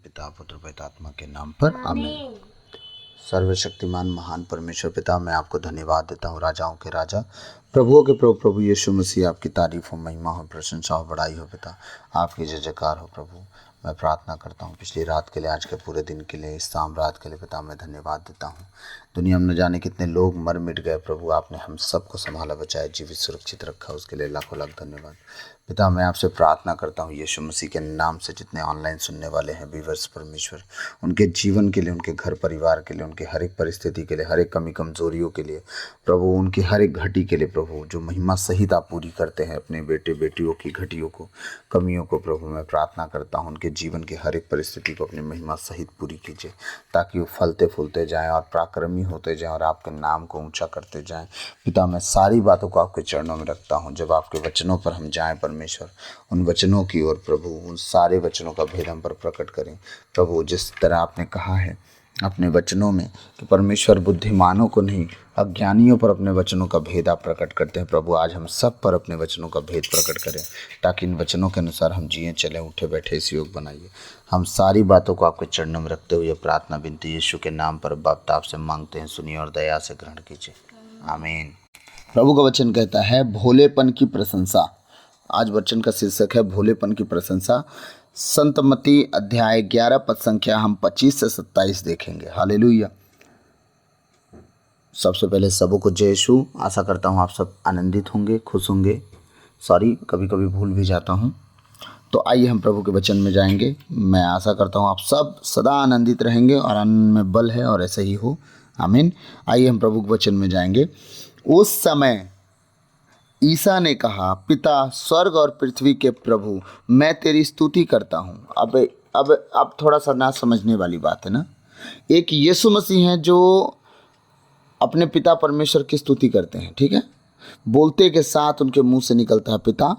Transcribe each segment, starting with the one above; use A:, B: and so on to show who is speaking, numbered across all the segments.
A: पिता पुत्र पवित्र आत्मा के नाम पर आमीन। सर्वशक्तिमान महान परमेश्वर पिता, मैं आपको धन्यवाद देता हूँ। राजाओं के राजा, प्रभुओं के प्रभु, प्रभु यीशु मसीह, आपकी तारीफ हो, महिमा हो, प्रशंसा हो, बड़ाई हो पिता। आपकी जय जयकार हो प्रभु। मैं प्रार्थना करता हूँ पिछली रात के लिए, आज के पूरे दिन के लिए, इस शाम रात के लिए पिता मैं धन्यवाद देता हूँ। दुनिया में न जाने कितने लोग मर मिट गए प्रभु, आपने हम सबको संभाला, बचाया, जीवित सुरक्षित रखा, उसके लिए लाखों लाख धन्यवाद। पिता मैं आपसे प्रार्थना करता हूँ यीशु मसीह के नाम से, जितने ऑनलाइन सुनने वाले हैं व्यूअर्स परमेश्वर, उनके जीवन के लिए, उनके घर परिवार के लिए, उनके हर एक परिस्थिति के लिए, हर एक कमी कमजोरियों के लिए प्रभु, उनकी हर एक घटी के लिए प्रभु, जो महिमा सहित आप पूरी करते हैं अपने बेटे बेटियों की घटियों को, कमियों को प्रभु, मैं प्रार्थना करता हूँ उनके जीवन की हर एक परिस्थिति को अपनी महिमा सहित पूरी कीजिए, ताकि वो फलते फूलते जाएं और पराक्रमी होते जाएं और आपके नाम को ऊंचा करते जाएं। पिता मैं सारी बातों को आपके चरणों में रखता हूँ। जब आपके वचनों पर हम जाएं परमेश्वर, उन वचनों की ओर प्रभु, उन सारे वचनों का भेद हम पर प्रकट करें प्रभु। जिस तरह आपने कहा है अपने वचनों में कि परमेश्वर बुद्धिमानों को नहीं, अज्ञानियों पर अपने वचनों का भेद आप प्रकट करते हैं प्रभु, आज हम सब पर अपने वचनों का भेद प्रकट करें, ताकि इन वचनों के अनुसार हम जिए चलें, उठे बैठे इस योग बनाइए। हम सारी बातों को आपके चरणों में रखते हुए प्रार्थना विनती यीशु के नाम पर बाप आपसे मांगते हैं, सुनिए और दया से ग्रहण कीजिए, आमीन। प्रभु का वचन कहता है भोलेपन की प्रशंसा। आज वचन का शीर्षक है भोलेपन की प्रशंसा। संत मत्ती अध्याय 11 पद संख्या हम 25 से 27 देखेंगे। हालेलुया। सबसे पहले सबों को जय यीशु। आशा करता हूँ आप सब आनंदित होंगे, खुश होंगे। सॉरी, कभी कभी भूल भी जाता हूँ। तो आइए हम प्रभु के वचन में जाएंगे। मैं आशा करता हूँ आप सब सदा आनंदित रहेंगे और आनंद में बल है और ऐसे ही हो, आमीन। आइए हम प्रभु के वचन में जाएंगे। उस समय ईसा ने कहा, पिता स्वर्ग और पृथ्वी के प्रभु, मैं तेरी स्तुति करता हूँ। अब थोड़ा सा ना समझने वाली बात है ना। एक यीशु मसीह हैं जो अपने पिता परमेश्वर की स्तुति करते हैं, ठीक है। बोलते के साथ उनके मुंह से निकलता है पिता,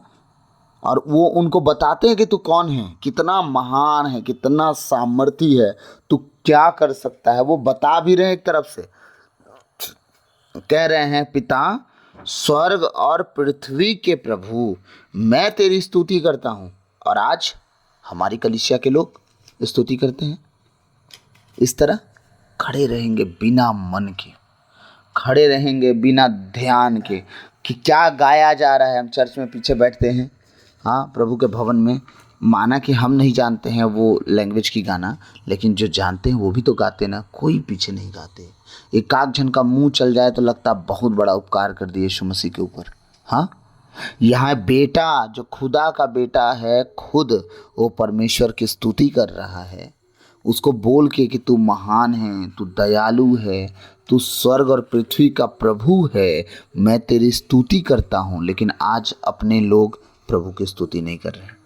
A: और वो उनको बताते हैं कि तू कौन है, कितना महान है, कितना सामर्थी है, तू क्या कर सकता है। वो बता भी रहे हैं, एक तरफ से कह रहे हैं पिता स्वर्ग और पृथ्वी के प्रभु, मैं तेरी स्तुति करता हूँ। और आज हमारी कलीसिया के लोग स्तुति करते हैं, इस तरह खड़े रहेंगे बिना मन के, खड़े रहेंगे बिना ध्यान के कि क्या गाया जा रहा है। हम चर्च में पीछे बैठते हैं, हाँ, प्रभु के भवन में, माना कि हम नहीं जानते हैं वो लैंग्वेज की गाना, लेकिन जो जानते हैं वो भी तो गाते ना, कोई पीछे नहीं गाते। एक आध जन का मुंह चल जाए तो लगता बहुत बड़ा उपकार कर दिए यीशु मसीह के ऊपर। हाँ, यहाँ बेटा जो खुदा का बेटा है, खुद वो परमेश्वर की स्तुति कर रहा है, उसको बोल के कि तू महान है, तू दयालु है, तू स्वर्ग और पृथ्वी का प्रभु है, मैं तेरी स्तुति करता हूँ। लेकिन आज अपने लोग प्रभु की स्तुति नहीं कर रहे हैं,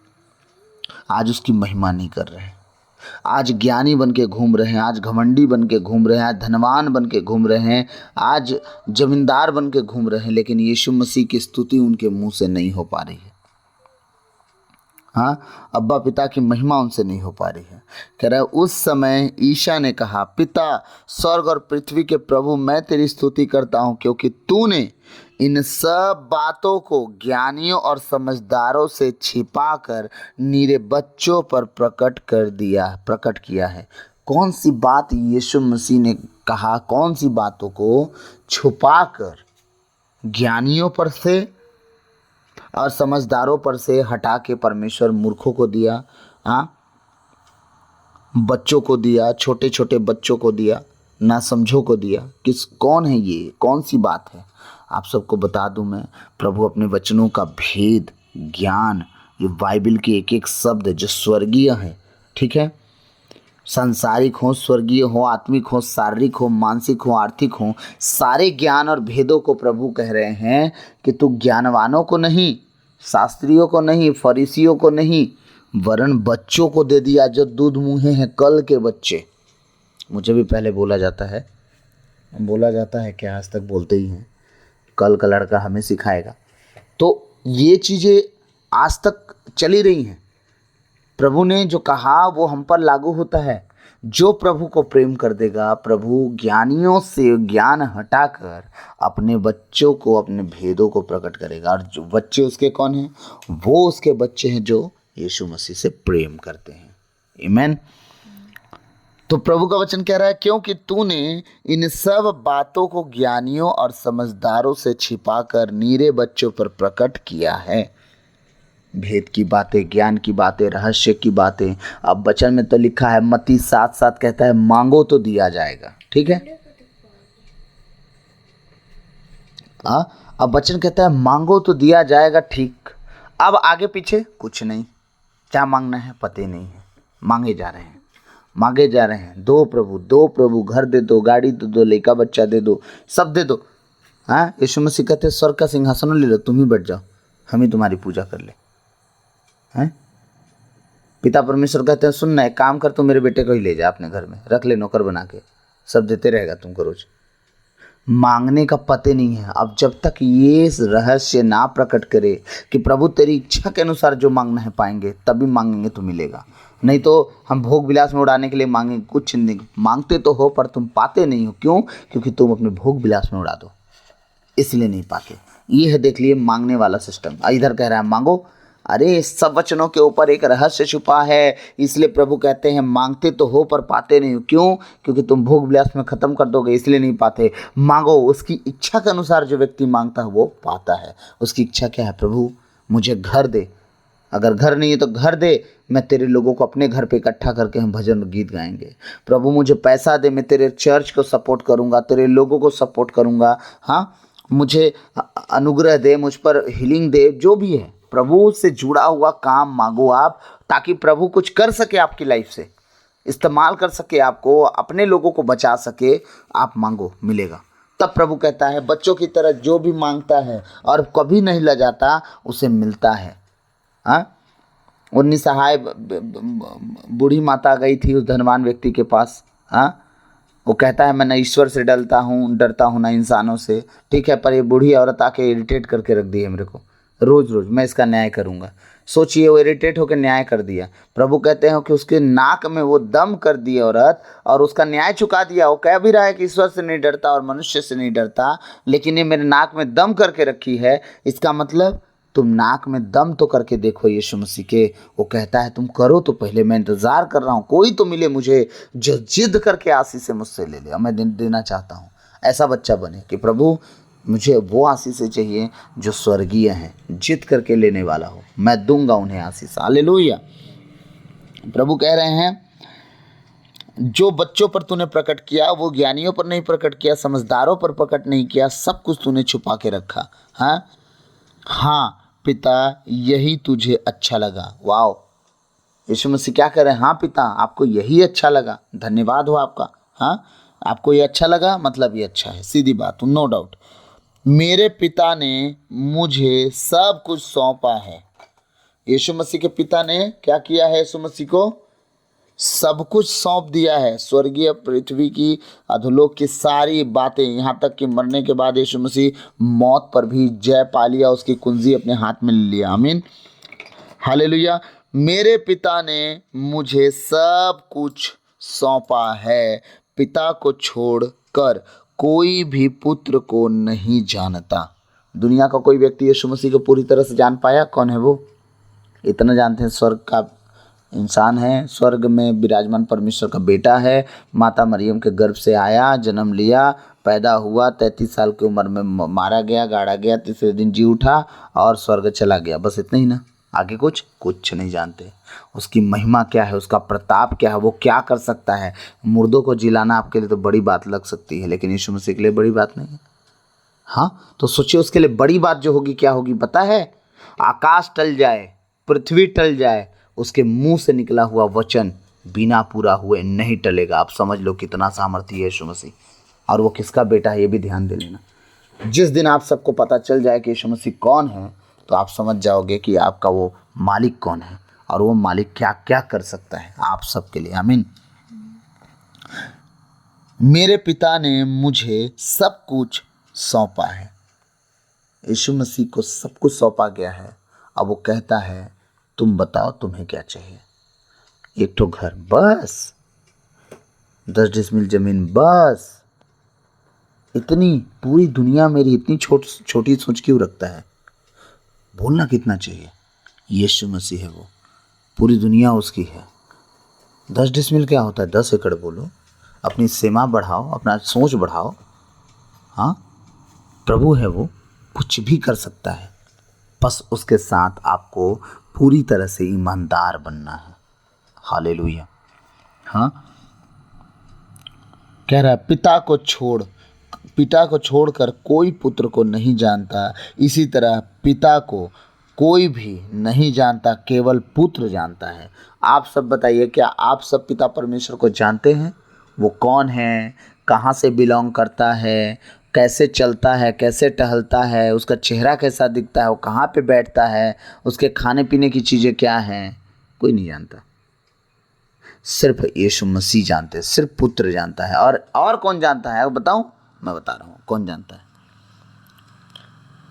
A: आज उसकी महिमा नहीं कर रहे हैं। आज ज्ञानी बन के घूम रहे हैं, आज घमंडी बन के घूम रहे हैं, आज धनवान बन के घूम रहे हैं, आज जमींदार बन के घूम रहे हैं, लेकिन यीशु मसीह की स्तुति उनके मुंह से नहीं हो पा रही है। हाँ, अब्बा पिता की महिमा उनसे नहीं हो पा रही है। कह रहा है उस समय ईशा ने कहा, पिता स्वर्ग और पृथ्वी के प्रभु, मैं तेरी स्तुति करता हूँ, क्योंकि तूने इन सब बातों को ज्ञानियों और समझदारों से छिपाकर नीरे बच्चों पर प्रकट किया है। कौन सी बात यीशु मसीह ने कहा, कौन सी बातों को छुपाकर ज्ञानियों पर से और समझदारों पर से हटा के परमेश्वर मूर्खों को दिया, हाँ, बच्चों को दिया, छोटे छोटे बच्चों को दिया, ना समझो को दिया। कौन है ये, कौन सी बात है? आप सबको बता दूं मैं, प्रभु अपने वचनों का भेद, ज्ञान, ये बाइबल के एक एक शब्द जो स्वर्गीय है, ठीक है, सांसारिक हो, स्वर्गीय हो, आत्मिक हो, शारीरिक हो, मानसिक हो, आर्थिक हो, सारे ज्ञान और भेदों को प्रभु कह रहे हैं कि तू ज्ञानवानों को नहीं, शास्त्रियों को नहीं, फरीसियों को नहीं, वरन बच्चों को दे दिया जो दूध मुँहे हैं, कल के बच्चे। मुझे भी पहले बोला जाता है क्या, आज तक बोलते ही हैं, कल का लड़का हमें सिखाएगा। तो ये चीज़ें आज तक चली रही हैं। प्रभु ने जो कहा वो हम पर लागू होता है। जो प्रभु को प्रेम कर देगा, प्रभु ज्ञानियों से ज्ञान हटाकर अपने बच्चों को, अपने भेदों को प्रकट करेगा। और जो बच्चे उसके कौन हैं? वो उसके बच्चे हैं जो यीशु मसीह से प्रेम करते हैं। आमीन। तो प्रभु का वचन कह रहा है क्योंकि तूने इन सब बातों को ज्ञानियों और समझदारों से छिपाकर नीरे बच्चों पर प्रकट किया है। भेद की बातें, ज्ञान की बातें, रहस्य की बातें। अब वचन में तो लिखा है, मत्ती 7:7 कहता है मांगो तो दिया जाएगा। ठीक है, अब वचन कहता है मांगो तो दिया जाएगा। ठीक, अब आगे पीछे कुछ नहीं, क्या मांगना है पता ही नहीं है, मांगे जा रहे हैं, मांगे जा रहे हैं। दो प्रभु, घर दे दो, गाड़ी दे दो, लड़का बच्चा दे दो, सब दे दो। हाँ, यीशु मसीह कहते स्वर्ग का सिंहासन ले लो, तुम ही बैठ जाओ, हम ही तुम्हारी पूजा कर ले। हैं, पिता परमेश्वर कहते हैं सुनना, एक काम कर, तू मेरे बेटे को ही ले जा अपने घर में, रख ले नौकर बना के, सब देते रहेगा तुमको रोज। मांगने का पते नहीं है। अब जब तक ये रहस्य ना प्रकट करे कि प्रभु तेरी इच्छा के अनुसार जो मांगना है पाएंगे, तभी मांगेंगे तो मिलेगा। नहीं तो हम भोग विलास में उड़ाने के लिए मांगेंगे, कुछ नहीं, मांगते तो हो पर तुम पाते नहीं हो। क्यों? क्योंकि तुम अपने भोग विलास में उड़ा दो, इसलिए नहीं पाते। ये है, देख लिए मांगने वाला सिस्टम। इधर कह रहा है मांगो, अरे सब वचनों के ऊपर एक रहस्य छुपा है, इसलिए प्रभु कहते हैं मांगते तो हो पर पाते नहीं हो। क्यों? क्योंकि तुम भोग विलास में खत्म कर दोगे, इसलिए नहीं पाते। मांगो, उसकी इच्छा के अनुसार जो व्यक्ति मांगता है वो पाता है। उसकी इच्छा क्या है? प्रभु मुझे घर दे, अगर घर नहीं है तो घर दे, मैं तेरे लोगों को अपने घर पे इकट्ठा करके हम भजन गीत गाएंगे। प्रभु मुझे पैसा दे, मैं तेरे चर्च को सपोर्ट करूंगा, तेरे लोगों को सपोर्ट करूंगा। हाँ, मुझे अनुग्रह दे, मुझ पर हीलिंग दे, जो भी है प्रभु से जुड़ा हुआ काम मांगो आप, ताकि प्रभु कुछ कर सके आपकी लाइफ से, इस्तेमाल कर सके, आपको अपने लोगों को बचा सके। आप मांगो, मिलेगा। तब प्रभू कहता है बच्चों की तरह जो भी मांगता है और कभी नहीं लजाता उसे मिलता है। हाँ, वो निसहाय बूढ़ी माता गई थी उस धनवान व्यक्ति के पास। हाँ, वो कहता है मैं ना ईश्वर से डरता हूँ ना इंसानों से। ठीक है, पर ये बूढ़ी औरत आके इरिटेट करके रख दी है मेरे को, रोज रोज मैं इसका न्याय करूँगा। सोचिए, वो इरिटेट होकर न्याय कर दिया। प्रभु कहते हैं कि उसके नाक में वो दम कर दी औरत और उसका न्याय चुका दिया। वो कह भी रहा है कि ईश्वर से नहीं डरता और मनुष्य से नहीं डरता, लेकिन ये मेरे नाक में दम करके रखी है। इसका मतलब तुम नाक में दम तो करके देखो यीशु मसीह के। वो कहता है तुम करो तो पहले, मैं इंतज़ार कर रहा हूँ, कोई तो मिले मुझे जो जिद करके आशीष मुझसे ले ले, और मैं देना चाहता हूँ। ऐसा बच्चा बने कि प्रभु मुझे वो आशीष चाहिए जो स्वर्गीय है, जिद करके लेने वाला हो, मैं दूंगा उन्हें आशीष। हालेलुया। प्रभु कह रहे हैं जो बच्चों पर तूने प्रकट किया वो ज्ञानियों पर नहीं प्रकट किया, समझदारों पर प्रकट नहीं किया, सब कुछ तूने छुपा के रखा। हाँ पिता, यही तुझे अच्छा लगा। वाओ, यीशु मसीह क्या कह रहे हैं? हाँ पिता, आपको यही अच्छा लगा, धन्यवाद हो आपका। हाँ, आपको ये अच्छा लगा, मतलब ये अच्छा है, सीधी बात, नो डाउट। मेरे पिता ने मुझे सब कुछ सौंपा है। यीशु मसीह के पिता ने क्या किया है? यीशु मसीह को सब कुछ सौंप दिया है। स्वर्गीय, पृथ्वी की, अधोलोक की सारी बातें, यहाँ तक कि मरने के बाद यीशु मसीह मौत पर भी जय पा लिया, उसकी कुंजी अपने हाथ में ले लिया। आमीन, हालेलुया। मेरे पिता ने मुझे सब कुछ सौंपा है। पिता को छोड़कर कोई भी पुत्र को नहीं जानता। दुनिया का कोई व्यक्ति यीशु मसीह को पूरी तरह से जान पाया? कौन है वो? इतना जानते हैं, स्वर्ग का इंसान है, स्वर्ग में विराजमान परमेश्वर का बेटा है, माता मरियम के गर्भ से आया, जन्म लिया, पैदा हुआ, 33 साल की उम्र में मारा गया, गाड़ा गया, तीसरे दिन जी उठा और स्वर्ग चला गया। बस इतना ही ना, आगे कुछ नहीं जानते। उसकी महिमा क्या है, उसका प्रताप क्या है, वो क्या कर सकता है। मुर्दों को जिलाना आपके लिए तो बड़ी बात लग सकती है, लेकिन यीशु मसीह के लिए बड़ी बात नहीं है। हाँ, तो सोचिए उसके लिए बड़ी बात जो होगी क्या होगी पता है? आकाश टल जाए, पृथ्वी टल जाए, उसके मुंह से निकला हुआ वचन बिना पूरा हुए नहीं टलेगा। आप समझ लो कितना सामर्थ्य है यीशु मसीह। और वो किसका बेटा है ये भी ध्यान दे लेना। जिस दिन आप सबको पता चल जाए कि यीशु मसीह कौन है, तो आप समझ जाओगे कि आपका वो मालिक कौन है और वो मालिक क्या क्या कर सकता है आप सबके लिए। आमीन। मेरे पिता ने मुझे सब कुछ सौंपा है। यीशु मसीह को सब कुछ सौंपा गया है। अब वो कहता है तुम बताओ तुम्हें क्या चाहिए? एक ठो घर बस, 10 डिसमिल जमीन बस, इतनी पूरी दुनिया मेरी इतनी छोटी सोच क्यों रखता है? बोलना कितना चाहिए? यीशु मसीह है वो, पूरी दुनिया उसकी है। 10 डिसमिल क्या होता है? 10 एकड़ बोलो। अपनी सीमा बढ़ाओ, अपना सोच बढ़ाओ। हाँ, प्रभु है वो, कुछ भी कर सकता है। बस उसके साथ आपको पूरी तरह से ईमानदार बनना है। हालेलुया। हाँ, कह रहा है पिता को छोड़कर कोई पुत्र को नहीं जानता, इसी तरह पिता को कोई भी नहीं जानता, केवल पुत्र जानता है। आप सब बताइए, क्या आप सब पिता परमेश्वर को जानते हैं? वो कौन है, कहाँ से बिलोंग करता है, कैसे चलता है, कैसे टहलता है, उसका चेहरा कैसा दिखता है, वो कहाँ पे बैठता है, उसके खाने पीने की चीज़ें क्या हैं? कोई नहीं जानता। सिर्फ यीशु मसीह जानते हैं, सिर्फ पुत्र जानता है। और कौन जानता है, बताऊं? मैं बता रहा हूं कौन जानता है।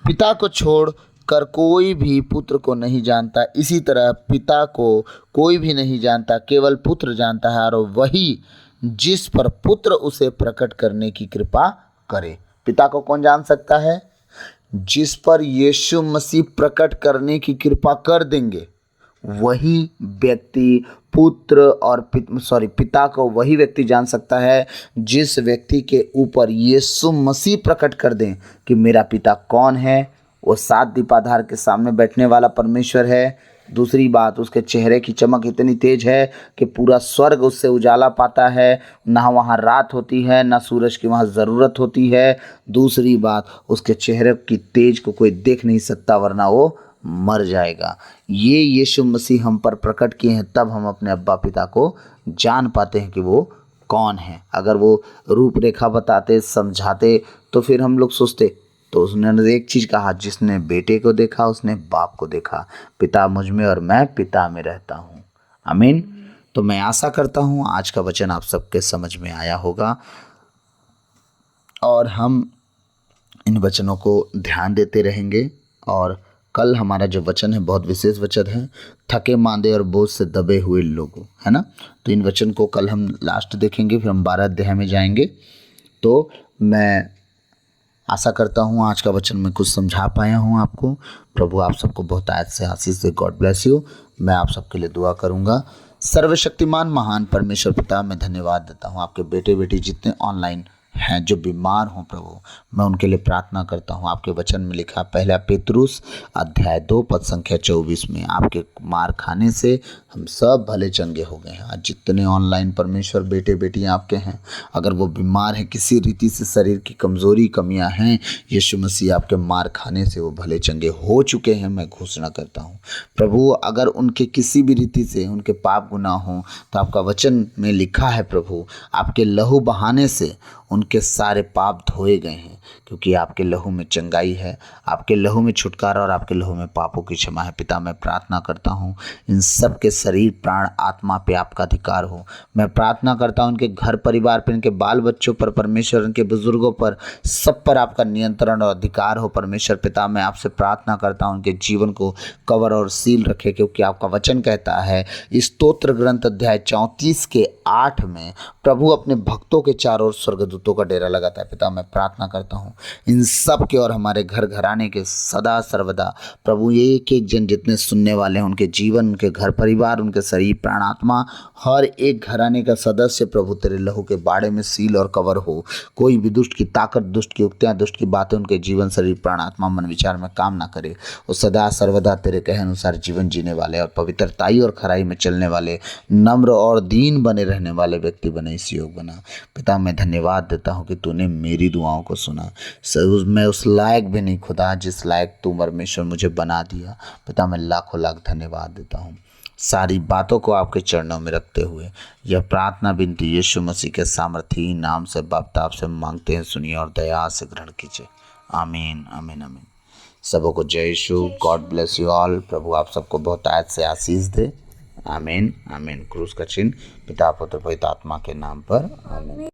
A: पिता को छोड़ कर कोई भी पुत्र को नहीं जानता, इसी तरह पिता को कोई भी नहीं जानता, केवल पुत्र जानता है, और वही जिस पर पुत्र उसे प्रकट करने की कृपा करे। पिता को कौन जान सकता है? जिस पर यीशु मसीह प्रकट करने की कृपा कर देंगे, वही व्यक्ति पिता को वही व्यक्ति जान सकता है जिस व्यक्ति के ऊपर यीशु मसीह प्रकट कर दें कि मेरा पिता कौन है। वो 7 दीपाधार के सामने बैठने वाला परमेश्वर है। दूसरी बात, उसके चेहरे की चमक इतनी तेज है कि पूरा स्वर्ग उससे उजाला पाता है, ना वहाँ रात होती है, ना सूरज की वहाँ ज़रूरत होती है। दूसरी बात, उसके चेहरे की तेज को कोई देख नहीं सकता, वरना वो मर जाएगा। ये यीशु मसीह हम पर प्रकट किए हैं, तब हम अपने अब्बा पिता को जान पाते हैं कि वो कौन है। अगर वो रूपरेखा बताते, समझाते, तो फिर हम लोग सोचते। तो उसने एक चीज़ कहा, जिसने बेटे को देखा उसने बाप को देखा। पिता मुझ में और मैं पिता में रहता हूँ। आमीन। तो मैं आशा करता हूँ आज का वचन आप सबके समझ में आया होगा, और हम इन वचनों को ध्यान देते रहेंगे। और कल हमारा जो वचन है बहुत विशेष वचन है, थके मांदे और बोझ से दबे हुए लोगों, है ना। तो इन वचन को कल हम लास्ट देखेंगे, फिर हम 12 अध्याय में जाएंगे। तो मैं आशा करता हूँ आज का वचन मैं कुछ समझा पाया हूँ आपको। प्रभु आप सबको बहुत आयत से आशीष दे। God bless you. मैं आप सबके लिए दुआ करूँगा। सर्वशक्तिमान महान परमेश्वर पिता, मैं धन्यवाद देता हूँ आपके बेटे बेटी जितने ऑनलाइन हैं जो बीमार हों प्रभु, मैं उनके लिए प्रार्थना करता हूँ। आपके वचन में लिखा 1 पेतरुस अध्याय 2 पद संख्या 24 में, आपके मार खाने से हम सब भले चंगे हो गए हैं। आज जितने ऑनलाइन परमेश्वर बेटे बेटियां आपके हैं, अगर वो बीमार हैं, किसी रीति से शरीर की कमज़ोरी कमियां हैं, यीशु मसीह आपके मार खाने से वो भले चंगे हो चुके हैं। मैं घोषणा करता हूँ प्रभु, अगर उनके किसी भी रीति से उनके पाप गुनाह हों, तो आपका वचन में लिखा है प्रभु, आपके लहू बहाने से उनके सारे पाप धोए गए हैं, क्योंकि आपके लहू में चंगाई है, आपके लहू में छुटकारा और आपके लहू में पापों की क्षमा है। पिता मैं प्रार्थना करता हूँ इन सब के शरीर प्राण आत्मा पे आपका अधिकार हो। मैं प्रार्थना करता हूँ उनके घर परिवार पर, इनके बाल बच्चों पर परमेश्वर, उनके बुजुर्गों पर, सब पर आपका नियंत्रण और अधिकार हो परमेश्वर। पिता मैं आपसे प्रार्थना करता हूँ उनके जीवन को कवर और सील रखे, क्योंकि आपका वचन कहता है स्तोत्र ग्रंथ अध्याय 34 के 8 में, प्रभु अपने भक्तों के चारों ओर स्वर्गदूतों का डेरा लगाता है। पिता मैं प्रार्थना करता हूँ इन सब के और हमारे घर घराने के सदा सर्वदा प्रभु, एक एक जन जितने सुनने वाले हैं, उनके जीवन, उनके घर परिवार, उनके शरीर प्राण आत्मा, हर एक घराने का सदस्य प्रभु तेरे लहू के बाड़े में सील और कवर हो। कोई भी दुष्ट की ताकत, दुष्ट की उक्तियाँ, दुष्ट की बातें उनके जीवन, शरीर प्राण आत्मा, मन विचार में काम ना करे। वो सदा सर्वदा तेरे कहे अनुसार जीवन जीने वाले और पवित्रताई और खराई में चलने वाले, नम्र और दीन बने रहने वाले व्यक्ति बने, इस योग बना। पिता मैं धन्यवाद देता हूँ कि तूने मेरी दुआओं को सुना। मैं उस लायक भी नहीं खुदा जिस लायक तू परमेश्वर मुझे बना दिया। पिता मैं लाखों लाख धन्यवाद देता हूँ। सारी बातों को आपके चरणों में रखते हुए यह प्रार्थना विनती यीशु मसीह के सामर्थी नाम से बाप आपसे मांगते हैं, सुनिए और दया से ग्रहण कीजिए। आमीन आमीन आमीन। सबों को जय Yeshu. God bless you all. प्रभु आप सबको बहुत आयत से आशीष दे। आमीन आमीन। क्रूस का चिन्ह पिता पुत्र पवित्र आत्मा के नाम पर। आमीन।